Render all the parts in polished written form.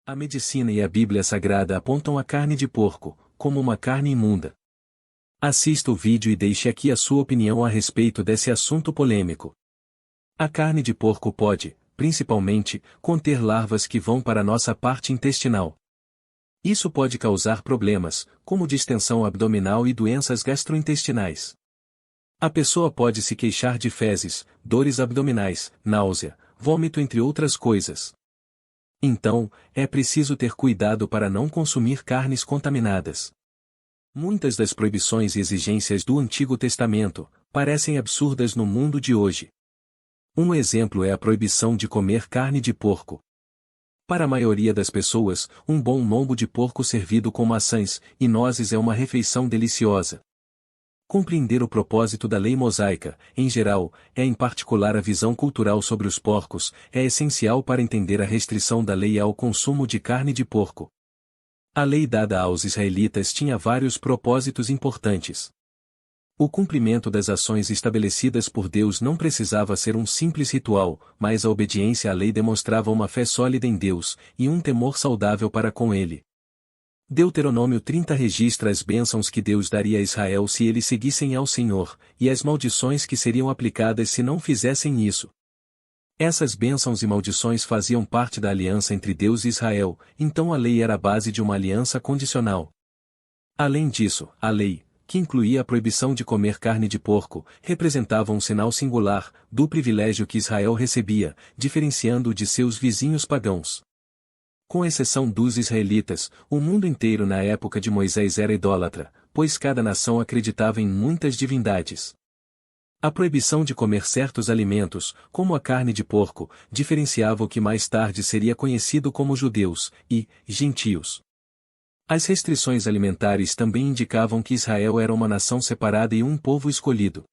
A medicina e a Bíblia Sagrada apontam a carne de porco como uma carne imunda. Assista o vídeo e deixe aqui a sua opinião a respeito desse assunto polêmico. A carne de porco pode, principalmente, conter larvas que vão para nossa parte intestinal. Isso pode causar problemas, como distensão abdominal e doenças gastrointestinais. A pessoa pode se queixar de fezes, dores abdominais, náusea, vômito entre outras coisas. Então, é preciso ter cuidado para não consumir carnes contaminadas. Muitas das proibições e exigências do Antigo Testamento parecem absurdas no mundo de hoje. Um exemplo é a proibição de comer carne de porco. Para a maioria das pessoas, um bom lombo de porco servido com maçãs e nozes é uma refeição deliciosa. Compreender o propósito da lei mosaica, em geral, em particular a visão cultural sobre os porcos, é essencial para entender a restrição da lei ao consumo de carne de porco. A lei dada aos israelitas tinha vários propósitos importantes. O cumprimento das ações estabelecidas por Deus não precisava ser um simples ritual, mas a obediência à lei demonstrava uma fé sólida em Deus, e um temor saudável para com Ele. Deuteronômio 30 registra as bênçãos que Deus daria a Israel se eles seguissem ao Senhor, e as maldições que seriam aplicadas se não fizessem isso. Essas bênçãos e maldições faziam parte da aliança entre Deus e Israel, então a lei era a base de uma aliança condicional. Além disso, a lei, que incluía a proibição de comer carne de porco, representava um sinal singular do privilégio que Israel recebia, diferenciando-o de seus vizinhos pagãos. Com exceção dos israelitas, o mundo inteiro na época de Moisés era idólatra, pois cada nação acreditava em muitas divindades. A proibição de comer certos alimentos, como a carne de porco, diferenciava o que mais tarde seria conhecido como judeus e gentios. As restrições alimentares também indicavam que Israel era uma nação separada e um povo escolhido.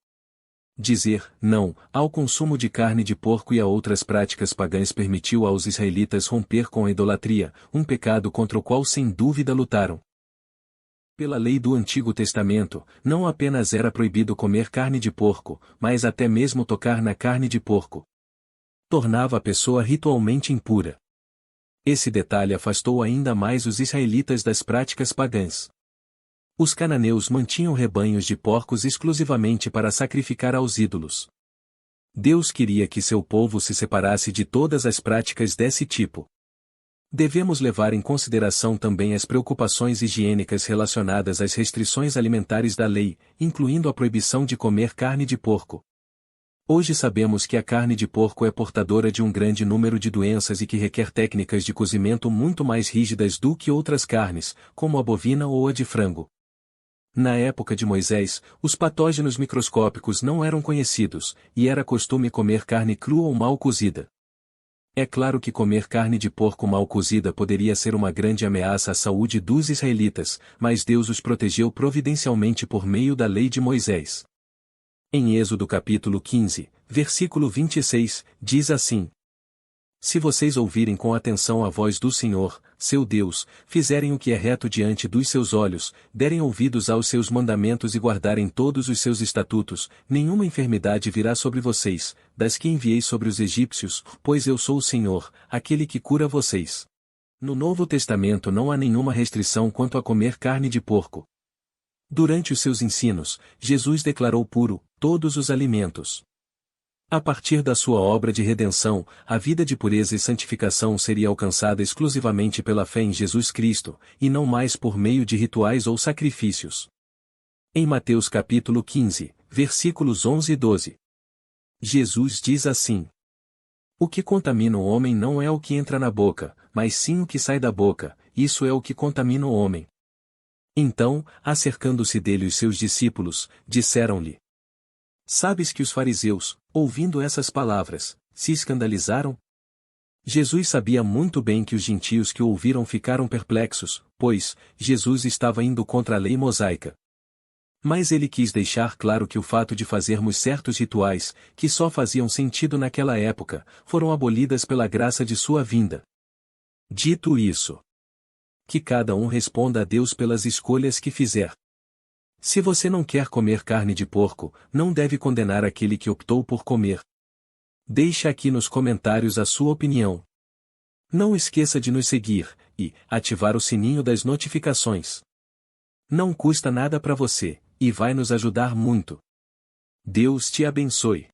Dizer não ao consumo de carne de porco e a outras práticas pagãs permitiu aos israelitas romper com a idolatria, um pecado contra o qual sem dúvida lutaram. Pela lei do Antigo Testamento, não apenas era proibido comer carne de porco, mas até mesmo tocar na carne de porco. Tornava a pessoa ritualmente impura. Esse detalhe afastou ainda mais os israelitas das práticas pagãs. Os cananeus mantinham rebanhos de porcos exclusivamente para sacrificar aos ídolos. Deus queria que seu povo se separasse de todas as práticas desse tipo. Devemos levar em consideração também as preocupações higiênicas relacionadas às restrições alimentares da lei, incluindo a proibição de comer carne de porco. Hoje sabemos que a carne de porco é portadora de um grande número de doenças e que requer técnicas de cozimento muito mais rígidas do que outras carnes, como a bovina ou a de frango. Na época de Moisés, os patógenos microscópicos não eram conhecidos, e era costume comer carne crua ou mal cozida. É claro que comer carne de porco mal cozida poderia ser uma grande ameaça à saúde dos israelitas, mas Deus os protegeu providencialmente por meio da lei de Moisés. Em Êxodo capítulo 15, versículo 26, diz assim: Se vocês ouvirem com atenção a voz do Senhor, seu Deus, fizerem o que é reto diante dos seus olhos, derem ouvidos aos seus mandamentos e guardarem todos os seus estatutos, nenhuma enfermidade virá sobre vocês, das que enviei sobre os egípcios, pois eu sou o Senhor, aquele que cura vocês. No Novo Testamento não há nenhuma restrição quanto a comer carne de porco. Durante os seus ensinos, Jesus declarou puro todos os alimentos. A partir da sua obra de redenção, a vida de pureza e santificação seria alcançada exclusivamente pela fé em Jesus Cristo, e não mais por meio de rituais ou sacrifícios. Em Mateus capítulo 15, versículos 11 e 12. Jesus diz assim: O que contamina o homem não é o que entra na boca, mas sim o que sai da boca, isso é o que contamina o homem. Então, acercando-se dele os seus discípulos, disseram-lhe: Sabes que os fariseus, ouvindo essas palavras, se escandalizaram? Jesus sabia muito bem que os gentios que o ouviram ficaram perplexos, pois Jesus estava indo contra a lei mosaica. Mas ele quis deixar claro que o fato de fazermos certos rituais, que só faziam sentido naquela época, foram abolidas pela graça de sua vinda. Dito isso, que cada um responda a Deus pelas escolhas que fizer. Se você não quer comer carne de porco, não deve condenar aquele que optou por comer. Deixe aqui nos comentários a sua opinião. Não esqueça de nos seguir e ativar o sininho das notificações. Não custa nada para você e vai nos ajudar muito. Deus te abençoe.